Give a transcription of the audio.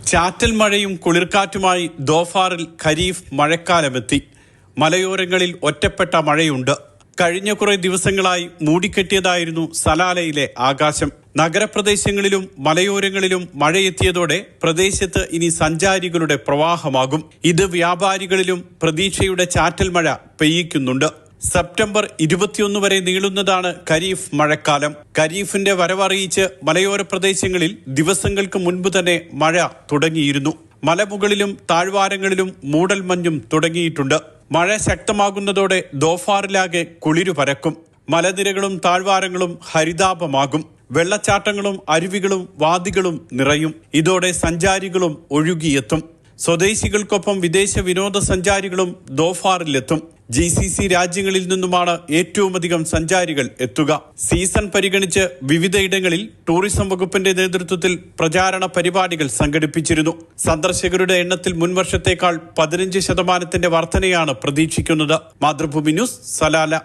ചാറ്റൽ മഴയും കുളിർക്കാറ്റുമായി ദോഫാറിൽ ഖരീഫ് മഴക്കാലമെത്തി. മലയോരങ്ങളിൽ ഒറ്റപ്പെട്ട മഴയുണ്ട്. കഴിഞ്ഞ കുറേ ദിവസങ്ങളായി മൂടിക്കെട്ടിയതായിരുന്നു സലാലയിലെ ആകാശം. നഗരപ്രദേശങ്ങളിലും മലയോരങ്ങളിലും മഴയെത്തിയതോടെ പ്രദേശത്ത് ഇനി സഞ്ചാരികളുടെ പ്രവാഹമാകും. ഇത് വ്യാപാരികളിലും പ്രതീക്ഷയുടെ ചാറ്റൽ മഴ പെയ്യിക്കുന്നുണ്ട്. സെപ്റ്റംബർ 21 വരെ നീളുന്നതാണ് ഖരീഫ് മഴക്കാലം. ഖരീഫിന്റെ വരവറിയിച്ച് മലയോര പ്രദേശങ്ങളിൽ ദിവസങ്ങൾക്ക് മുൻപ് തന്നെ മഴ തുടങ്ങിയിരുന്നു. മലമുകളിലും താഴ്വാരങ്ങളിലും മൂടൽമഞ്ഞും തുടങ്ങിയിട്ടുണ്ട്. മഴ ശക്തമാകുന്നതോടെ ദോഫാറിലാകെ കുളിരു പരക്കും. മലനിരകളും താഴ്വാരങ്ങളും ഹരിതാപമാകും. വെള്ളച്ചാട്ടങ്ങളും അരുവികളും വാദികളും നിറയും. ഇതോടെ സഞ്ചാരികളും ഒഴുകിയെത്തും. സ്വദേശികൾക്കൊപ്പം വിദേശ വിനോദസഞ്ചാരികളും ദോഫാറിലെത്തും. GCC രാജ്യങ്ങളിൽ നിന്നുമാണ് ഏറ്റവുമധികം സഞ്ചാരികൾ എത്തുക. സീസൺ പരിഗണിച്ച് വിവിധയിടങ്ങളിൽ ടൂറിസം വകുപ്പിന്റെ നേതൃത്വത്തിൽ പ്രചാരണ പരിപാടികൾ സംഘടിപ്പിച്ചിരുന്നു. സന്ദർശകരുടെ എണ്ണത്തിൽ മുൻവർഷത്തേക്കാൾ 15% വർധനയാണ് പ്രതീക്ഷിക്കുന്നത്. Mathrubhumi news, Salalah.